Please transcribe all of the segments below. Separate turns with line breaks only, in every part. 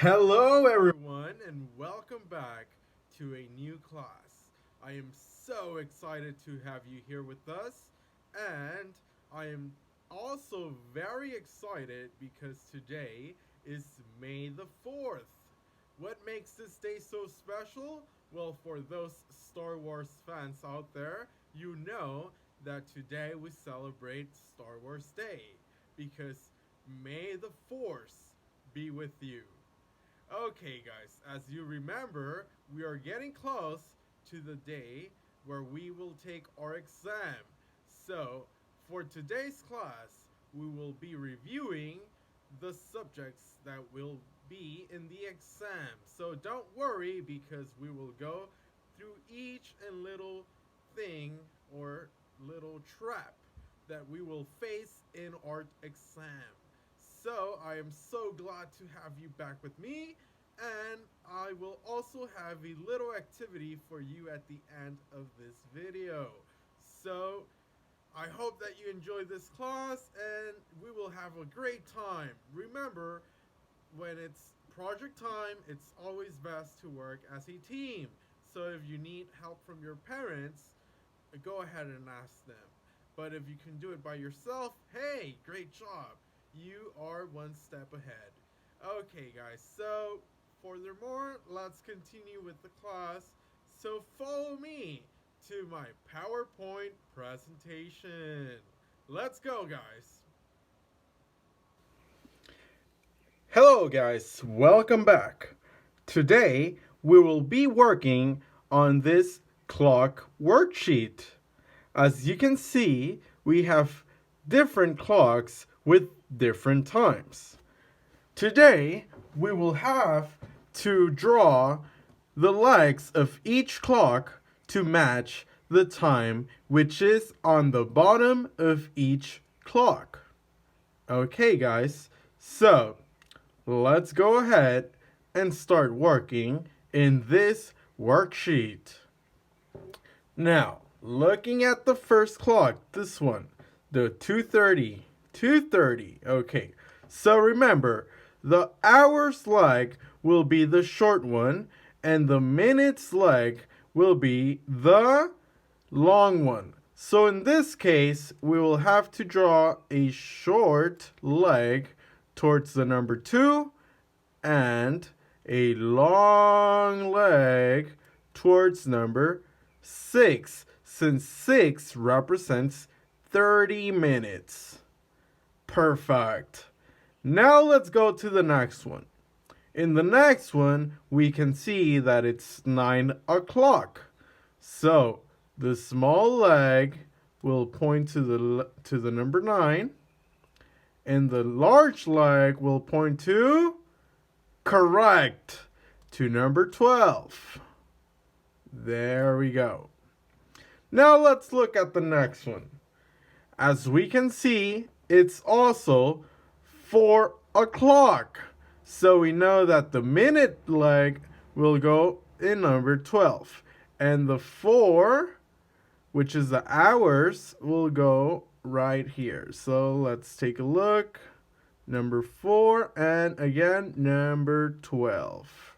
Hello, everyone, and welcome back to a new class. I am so excited to have you here with us, and I am also very excited because today is May the 4th. What makes this day so special? Well, for those Star Wars fans out there, you know that today we celebrate Star Wars Day because may the Force be with you. Okay, guys, as you remember, we are getting close to the day where we will take our exam. So, for today's class, we will be reviewing the subjects that will be in the exam. So, don't worry because we will go through each and little thing or little trap that we will face in our exam. So I am so glad to have you back with me, and I will also have a little activity for you at the end of this video. So I hope that you enjoy this class and we will have a great time. Remember, when it's project time, it's always best to work as a team. So if you need help from your parents, go ahead and ask them. But if you can do it by yourself, hey, great job. You are one step ahead. Okay, guys, so furthermore, let's continue with the class. So follow me to my PowerPoint presentation. Let's go, guys. Hello, guys, welcome back. Today, we will be working on this clock worksheet. As you can see, we have different clocks with different times. Today, we will have to draw the legs of each clock to match the time which is on the bottom of each clock. Okay, guys, so let's go ahead and start working in this worksheet. Now, looking at the first clock, this one, the 2:30. 2:30. Okay. So remember, the hours leg will be the short one and the minutes leg will be the long one. So in this case, we will have to draw a short leg towards the number 2 and a long leg towards number 6, since 6 represents 30 minutes. Perfect. Now let's go to the next one. In the next one, we can see that it's 9 o'clock. So the small leg will point to the number 9, and the large leg will point to, correct, to number 12. There we go. Now let's look at the next one. As we can see, it's also 4 o'clock. So we know that the minute leg will go in number 12. And the 4, which is the hours, will go right here. So let's take a look. Number 4 and again number 12.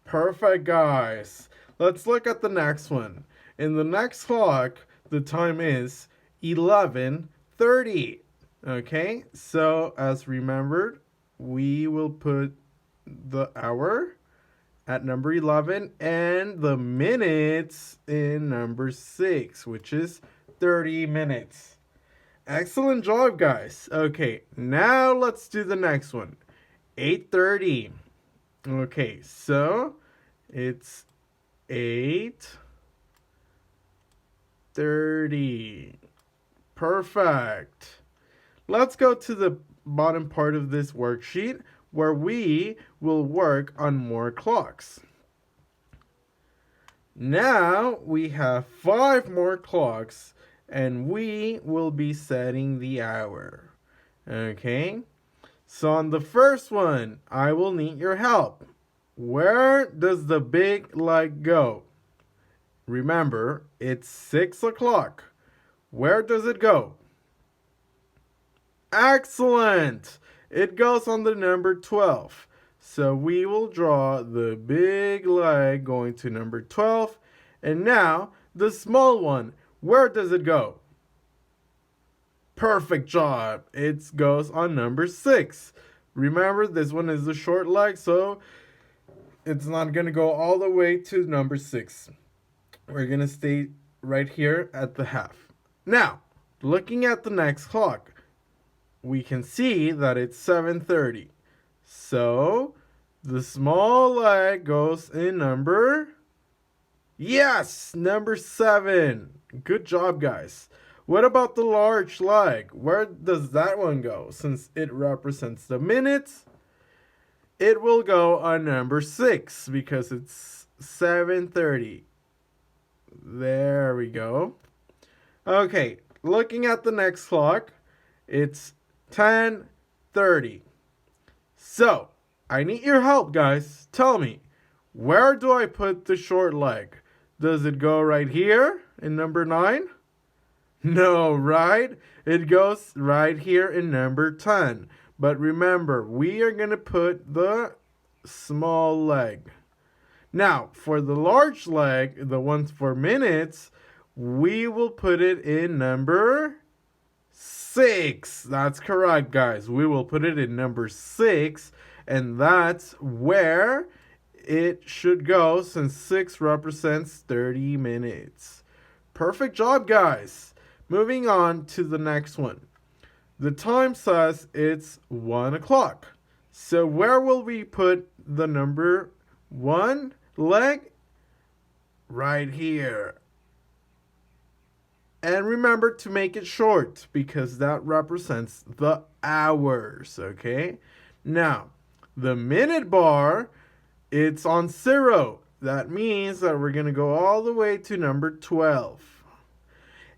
Perfect, guys. Let's look at the next one. In the next clock, the time is 11:30. Okay, so as remembered, we will put the hour at number 11 and the minutes in number 6, which is 30 minutes. Excellent job, guys. Okay, now let's do the next one. 8:30. Okay, so it's 8:30. Perfect. Let's go to the bottom part of this worksheet where we will work on more clocks. Now we have 5 more clocks and we will be setting the hour. Okay? So on the first one, I will need your help. Where does the big light go? Remember, it's 6 o'clock. Where does it go? Excellent! It goes on the number 12. So we will draw the big leg going to number 12. And now the small one. Where does it go? Perfect job. It goes on number 6. Remember, this one is the short leg, so it's not going to go all the way to number 6. We're going to stay right here at the half. Now, looking at the next clock, we can see that it's 7:30. So, the small leg goes in number... Yes, number 7. Good job, guys. What about the large leg? Where does that one go? Since it represents the minutes, it will go on number 6 because it's 7:30. There we go. Okay, looking at the next clock, it's 10:30. So, I need your help, guys. Tell me, where do I put the short leg? Does it go right here in number 9? No, right? It goes right here in number 10. But remember, we are going to put the small leg. Now, for the large leg, the ones for minutes, we will put it in number 6. That's correct, guys. We will put it in number 6, and that's where it should go since 6 represents 30 minutes. Perfect job, guys. Moving on to the next one. The time says it's 1 o'clock. So where will we put the number 1 leg? Right here. And remember to make it short because that represents the hours, okay? Now, the minute bar, it's on 0. That means that we're going to go all the way to number 12.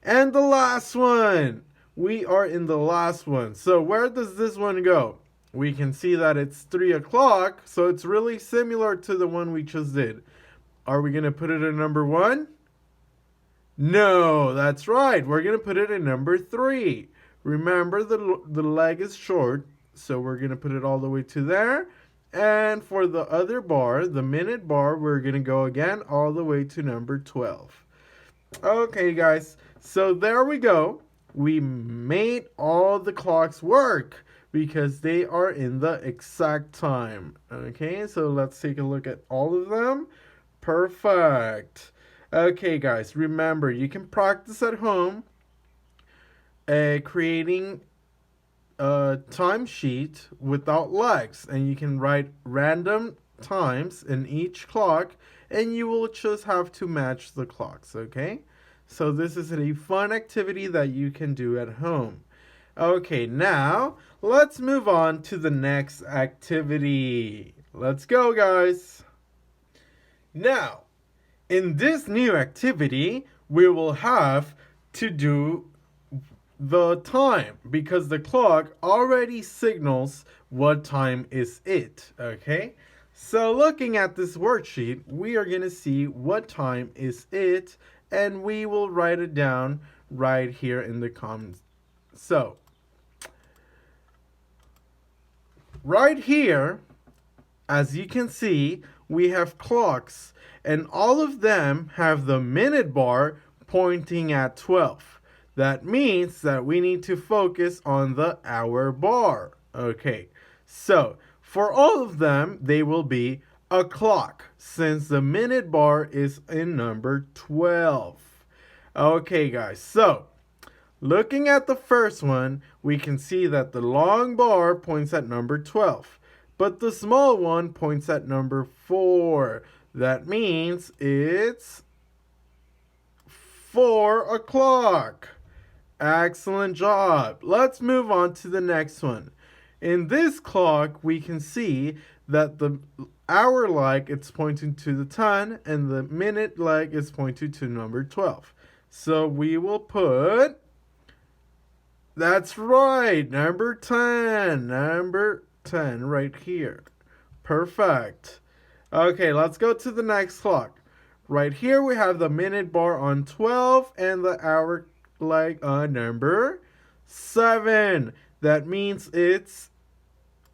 And the last one. We are in the last one. So where does this one go? We can see that it's 3 o'clock. So it's really similar to the one we just did. Are we going to put it in number 1? No, that's right. We're going to put it in number 3. Remember, the leg is short. So we're going to put it all the way to there. And for the other bar, the minute bar, we're going to go again all the way to number 12. Okay, guys. So there we go. We made all the clocks work because they are in the exact time. Okay, so let's take a look at all of them. Perfect. Okay, guys, remember, you can practice at home creating a timesheet without legs, and you can write random times in each clock, and you will just have to match the clocks, okay? So this is a fun activity that you can do at home. Okay, now let's move on to the next activity. Let's go, guys. Now, in this new activity, we will have to do the time because the clock already signals what time is it, okay? So looking at this worksheet, we are going to see what time is it, and we will write it down right here in the comments. So, right here, as you can see, we have clocks, and all of them have the minute bar pointing at 12. That means that we need to focus on the hour bar. Okay, so for all of them, they will be o'clock since the minute bar is in number 12. Okay, guys, so looking at the first one, we can see that the long bar points at number 12, but the small one points at number 4. That means it's 4 o'clock. Excellent job. Let's move on to the next one. In this clock, we can see that the hour leg it's pointing to the 10 and the minute leg is pointing to number 12. So we will put, that's right, number 10 right here. Perfect. Okay, let's go to the next clock. Right here we have the minute bar on 12 and the hour leg on number 7. That means it's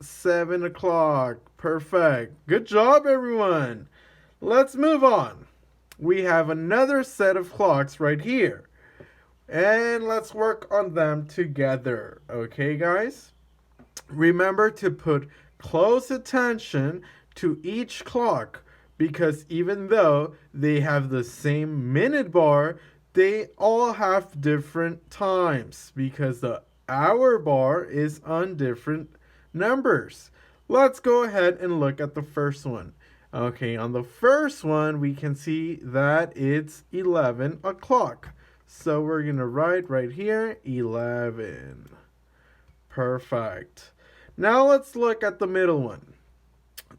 7 o'clock. Perfect. Good job, everyone. Let's move on. We have another set of clocks right here. And let's work on them together. Okay, guys? Remember to put close attention to each clock because even though they have the same minute bar, they all have different times because the hour bar is on different numbers. Let's go ahead and look at the first one. Okay, on the first one, we can see that it's 11 o'clock. So we're going to write right here, 11. Perfect. Now let's look at the middle one.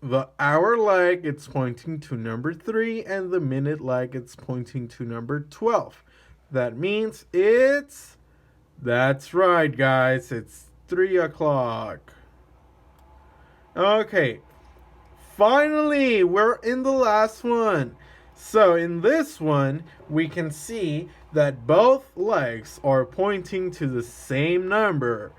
The hour leg, it's pointing to number 3, and the minute leg, it's pointing to number 12. That means that's right, guys, it's 3 o'clock. Okay, finally, we're in the last one. So in this one, we can see that both legs are pointing to the same number.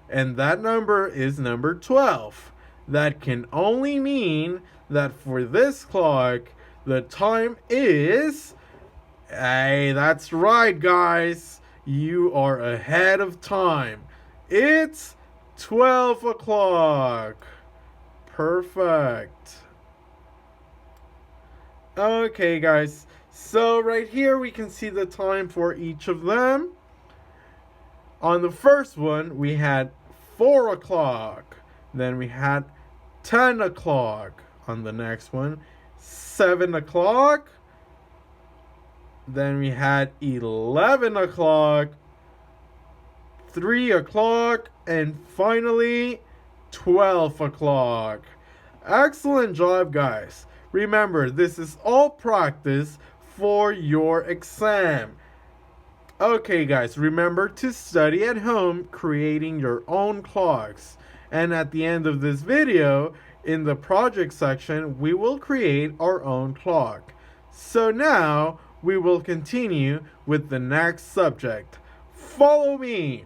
And that number is number 12. That can only mean that for this clock, the time is... Hey, that's right, guys. You are ahead of time. It's 12 o'clock. Perfect. Okay, guys. So right here, we can see the time for each of them. On the first one, we had 4 o'clock. Then we had 10 o'clock. On the next one, 7 o'clock. Then we had 11 o'clock, 3 o'clock, and finally 12 o'clock. Excellent job, guys. Remember, this is all practice for your exam. Okay, guys, remember to study at home creating your own clocks. And at the end of this video, in the project section, we will create our own clock. So now, we will continue with the next subject. Follow me!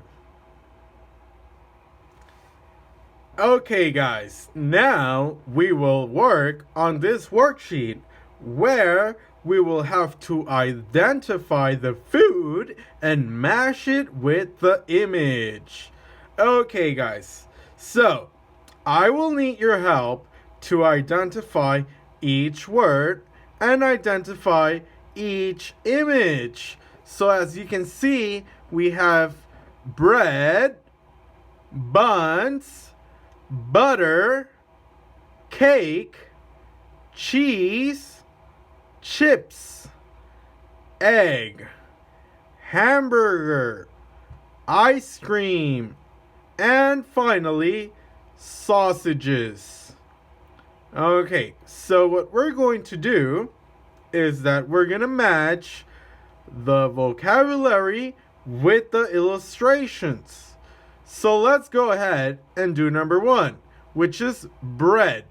Okay, guys, now we will work on this worksheet where we will have to identify the food and match it with the image. Okay, guys, so I will need your help to identify each word and identify each image. So as you can see, we have bread, buns, butter, cake, cheese, chips, egg, hamburger, ice cream, and finally, sausages. Okay, so what we're going to do is that we're going to match the vocabulary with the illustrations. So let's go ahead and do number 1, which is bread.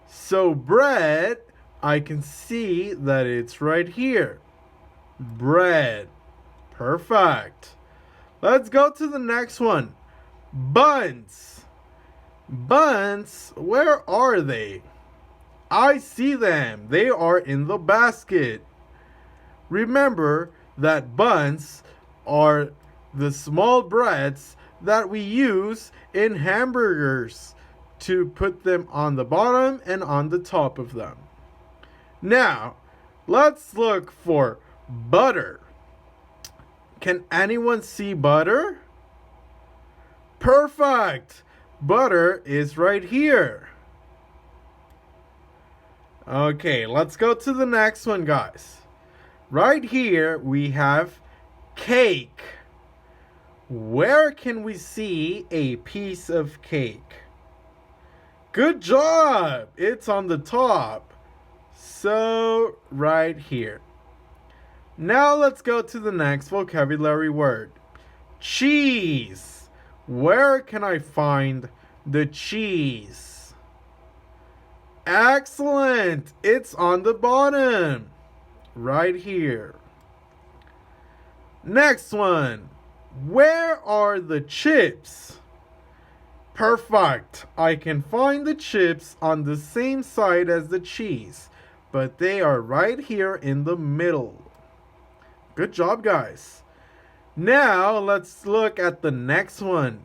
So bread, I can see that it's right here. Bread. Perfect. Let's go to the next one. Buns. Buns, where are they? I see them. They are in the basket. Remember that buns are the small breads that we use in hamburgers to put them on the bottom and on the top of them. Now, let's look for butter. Can anyone see butter? Perfect! Butter is right here. Okay, let's go to the next one, guys. Right here, we have cake. Where can we see a piece of cake? Good job! It's on the top. So, right here. Now let's go to the next vocabulary word. Cheese. Where can I find the cheese? Excellent! It's on the bottom. Right here. Next one. Where are the chips? Perfect! I can find the chips on the same side as the cheese, but they are right here in the middle. Good job, guys. Now let's look at the next one.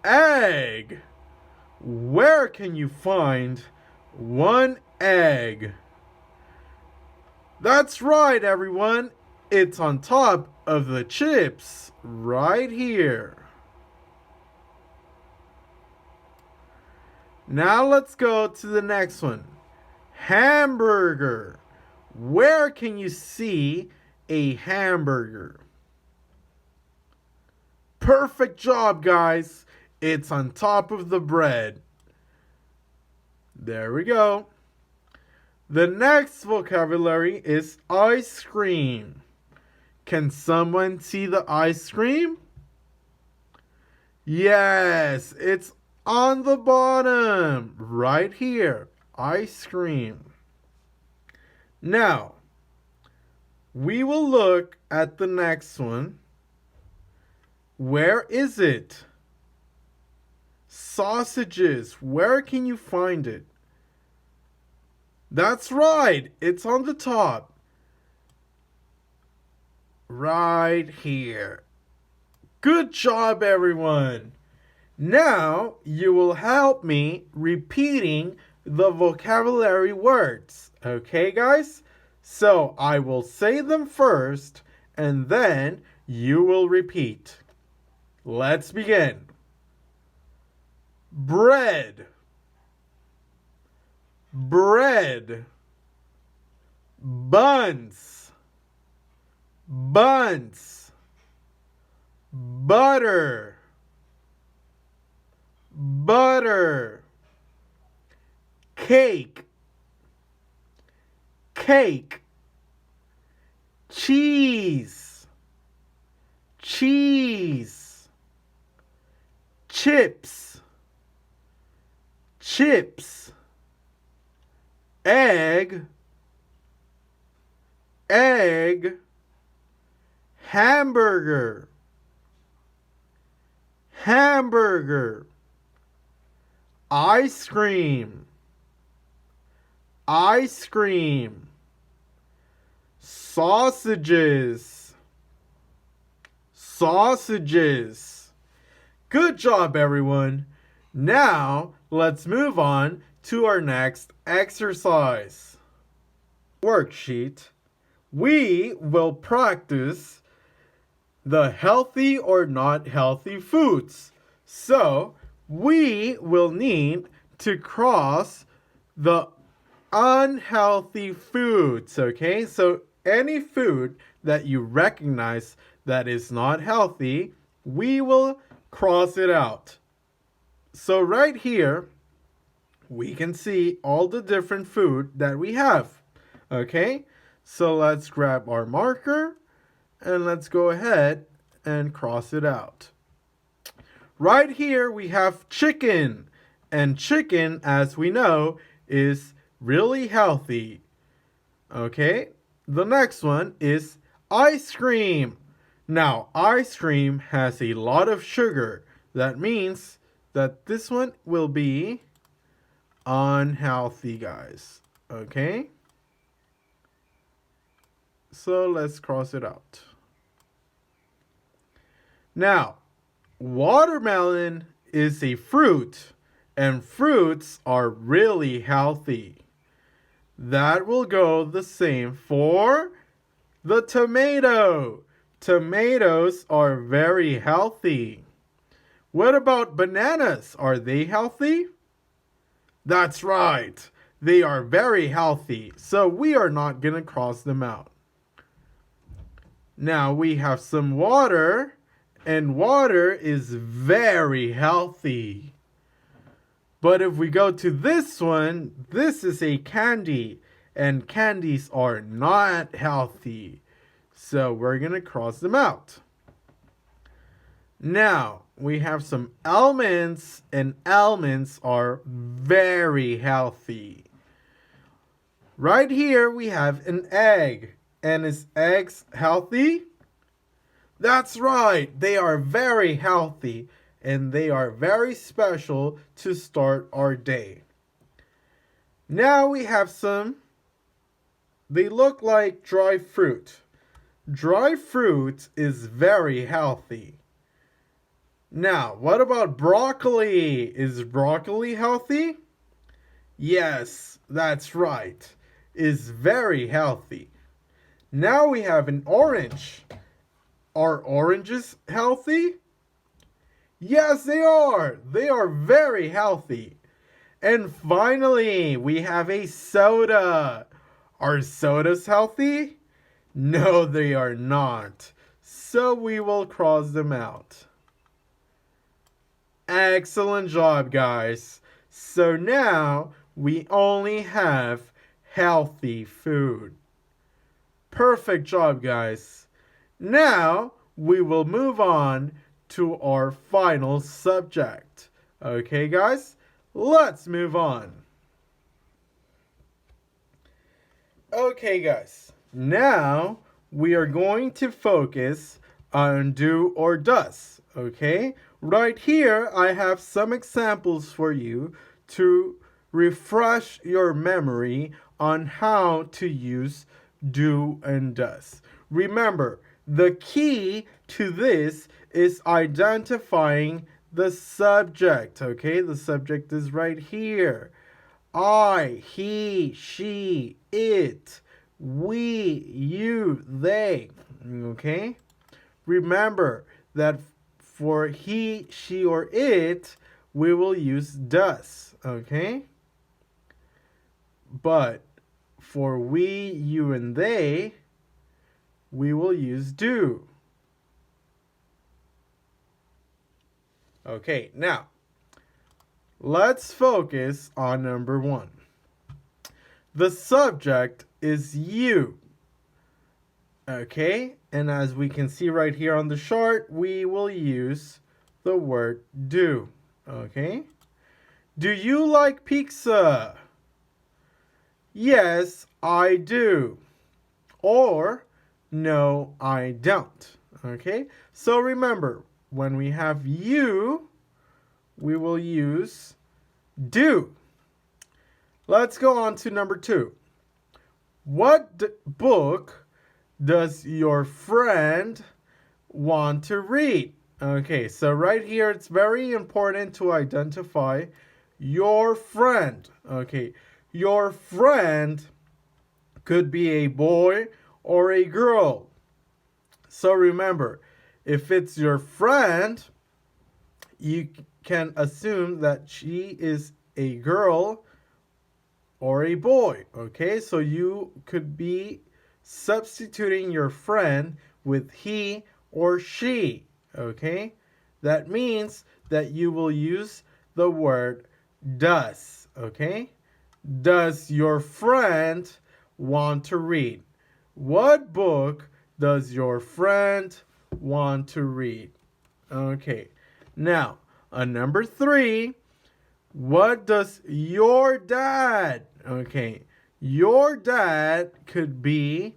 Egg. Where can you find one egg? That's right, everyone. It's on top of the chips, right here. Now let's go to the next one. Hamburger. Where can you see a hamburger? Perfect job, guys. It's on top of the bread. There we go. The next vocabulary is ice cream. Can someone see the ice cream? Yes, it's on the bottom, right here. Ice cream. Now, we will look at the next one. Where is it? Sausages. Where can you find it? That's right. It's on the top. Right here. Good job, everyone. Now you will help me repeating the vocabulary words. Okay, guys? So I will say them first and then you will repeat. Let's begin. Bread. Bread. Buns. Buns. Butter. Butter. Cake. Cake. Cheese. Cheese. Chips. Chips. Egg. Egg. Hamburger. Hamburger. Ice cream. Ice cream. Sausages. Sausages. Good job, everyone. Now, let's move on to our next exercise. Worksheet. We will practice the healthy or not healthy foods. So, we will need to cross the unhealthy foods, okay? So, any food that you recognize that is not healthy, we will cross it out. So, right here, we can see all the different food that we have, okay? So, let's grab our marker and let's go ahead and cross it out. Right here we have chicken, and chicken, as we know, is really healthy. Okay, the next one is ice cream. Now, ice cream has a lot of sugar. That means that this one will be unhealthy, guys. Okay, so let's cross it out. Now, watermelon is a fruit, and fruits are really healthy. That will go the same for the tomato. Tomatoes are very healthy. What about bananas? Are they healthy? That's right. They are very healthy, so we are not going to cross them out. Now we have some water. And water is very healthy. But if we go to this one, this is a candy. And candies are not healthy. So we're going to cross them out. Now, we have some almonds. And almonds are very healthy. Right here, we have an egg. And is eggs healthy? That's right, they are very healthy, and they are very special to start our day. Now we have some, they look like dry fruit. Dry fruit is very healthy. Now, what about broccoli? Is broccoli healthy? Yes, that's right. Is very healthy. Now we have an orange. Are oranges healthy? Yes, they are. They are very healthy. And finally, we have a soda. Are sodas healthy? No, they are not. So we will cross them out. Excellent job, guys. So now we only have healthy food. Perfect job, guys. Now we will move on to our final subject. Okay, guys? Let's move on. Okay, guys. Now we are going to focus on do or does. Okay? Right here, I have some examples for you to refresh your memory on how to use do and does. Remember, the key to this is identifying the subject, okay? The subject is right here. I, he, she, it, we, you, they, okay? Remember that for he, she, or it, we will use does, okay? But for we, you, and they, we will use do. Okay, now, let's focus on number 1. The subject is you. Okay, and as we can see right here on the chart, we will use the word do. Okay, do you like pizza? Yes, I do. Or, no, I don't. Okay, so remember, when we have you, we will use do. Let's go on to number 2. What book does your friend want to read? Okay, so right here it's very important to identify your friend. Okay, your friend could be a boy or a girl. So remember, if it's your friend, you can assume that she is a girl or a boy. Okay, so you could be substituting your friend with he or she. Okay, that means that you will use the word does. Okay, does your friend want to read? What book does your friend want to read? Okay, now on number 3, what does your dad? Okay, your dad could be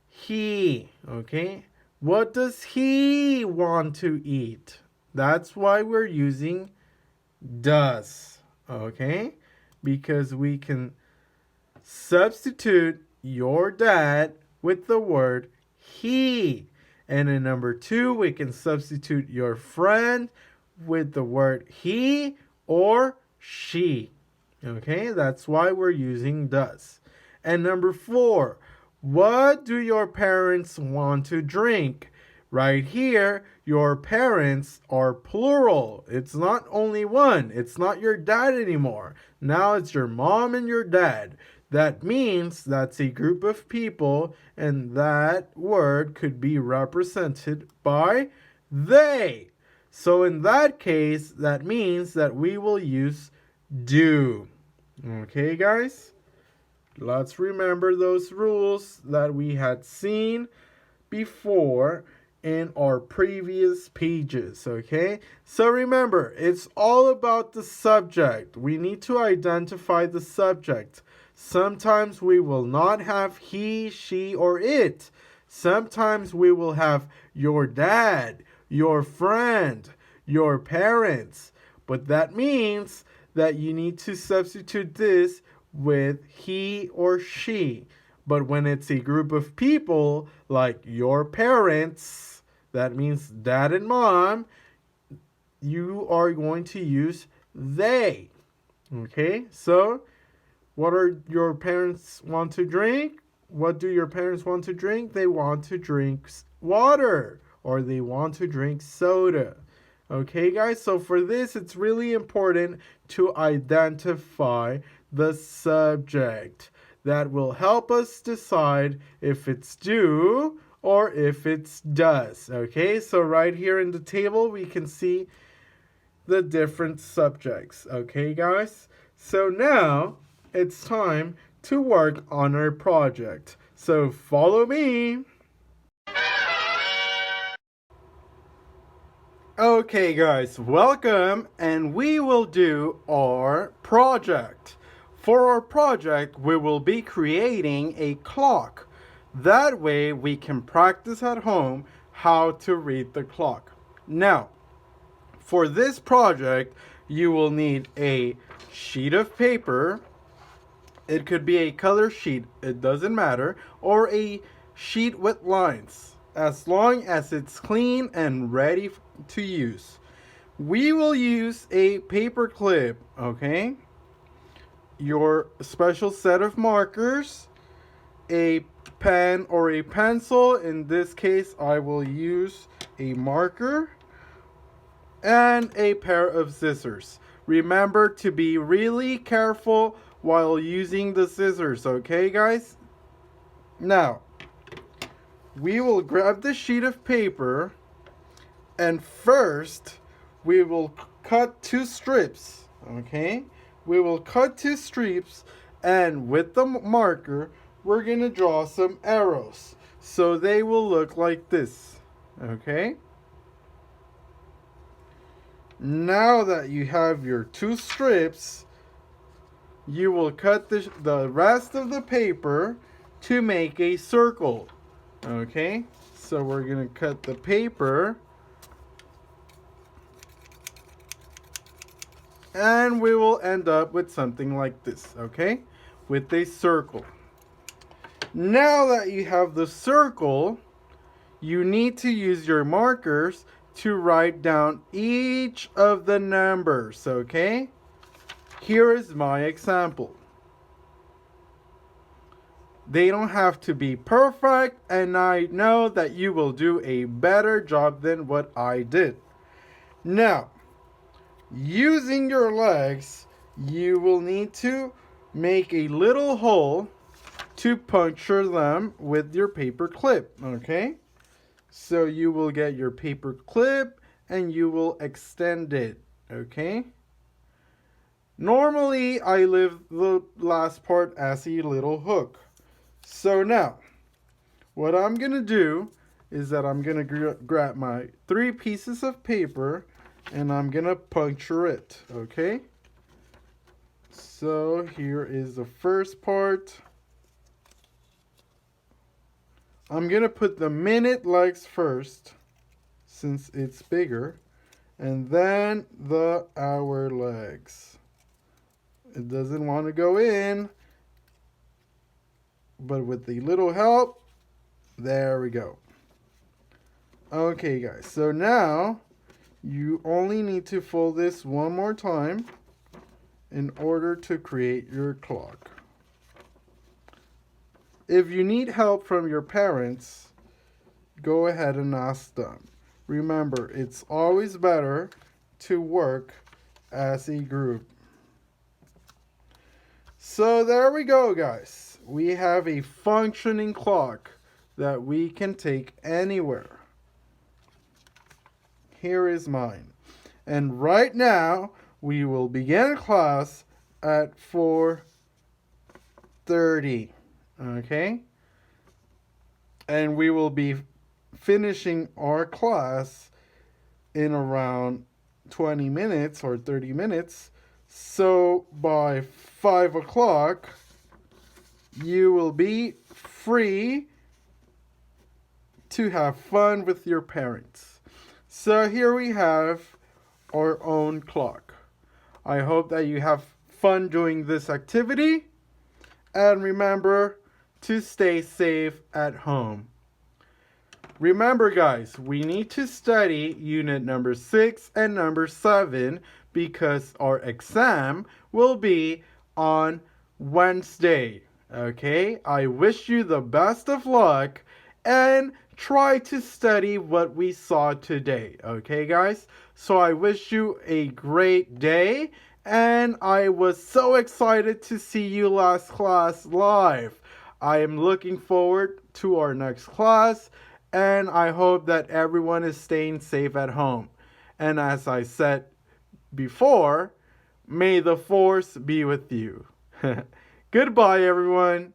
he. Okay, what does he want to eat? That's why we're using does. Okay, because we can substitute your dad with the word he. And in number 2, we can substitute your friend with the word he or she. Okay, that's why we're using does. And number 4, what do your parents want to drink? Right here, your parents are plural. It's not only one. It's not your dad anymore. Now it's your mom and your dad. That means that's a group of people, and that word could be represented by they. So in that case, that means that we will use do. Okay, guys? Let's remember those rules that we had seen before in our previous pages, okay? So remember, it's all about the subject. We need to identify the subject. Sometimes we will not have he, she, or it. Sometimes we will have your dad, your friend, your parents. But that means that you need to substitute this with he or she. But when it's a group of people, like your parents, that means dad and mom, you are going to use they. Okay, so what are your parents want to drink? What do your parents want to drink? They want to drink water or they want to drink soda. Okay, guys, so for this, it's really important to identify the subject. That will help us decide if it's do or if it's does. Okay, so right here in the table, we can see the different subjects. Okay, guys, so now it's time to work on our project. So follow me. Okay guys, welcome, and we will do our project. For our project, we will be creating a clock. That way we can practice at home how to read the clock. Now, for this project, you will need a sheet of paper. It could be a color sheet, it doesn't matter, or a sheet with lines, as long as it's clean and ready to use. We will use a paper clip, okay? Your special set of markers, a pen or a pencil. In this case, I will use a marker, and a pair of scissors. Remember to be really careful while using the scissors, okay guys? Now, we will grab the sheet of paper, and first we will cut 2 strips, okay? We will cut 2 strips, and with the marker, we're gonna draw some arrows. So they will look like this, okay? Now that you have your 2 strips, you will cut the rest of the paper to make a circle. Okay, so we're going to cut the paper, and we will end up with something like this, okay, with a circle. Now that you have the circle, you need to use your markers to write down each of the numbers, okay? Here is my example. They don't have to be perfect, and I know that you will do a better job than what I did. Now, using your legs, you will need to make a little hole to puncture them with your paper clip, okay? So you will get your paper clip and you will extend it, okay? Normally, I leave the last part as a little hook. So now, what I'm going to do is that I'm going to grab my 3 pieces of paper and I'm going to puncture it, okay? So here is the first part. I'm going to put the minute legs first, since it's bigger, and then the hour legs. It doesn't want to go in, but with a little help, there we go. Okay guys, so now you only need to fold this one more time in order to create your clock. If you need help from your parents, go ahead and ask them. Remember, it's always better to work as a group. So there we go, guys. We have a functioning clock that we can take anywhere. Here is mine. And right now, we will begin class at 4:30. Okay? And we will be finishing our class in around 20 minutes or 30 minutes. So by 5 o'clock, you will be free to have fun with your parents. So here we have our own clock. I hope that you have fun doing this activity, and remember to stay safe at home. Remember, guys, we need to study unit number 6 and number 7 because our exam will be on Wednesday. Okay? I wish you the best of luck and try to study what we saw today. Okay, guys? So I wish you a great day, and I was so excited to see you last class live. I am looking forward to our next class, and I hope that everyone is staying safe at home. And as I said before, may the force be with you. Goodbye, everyone.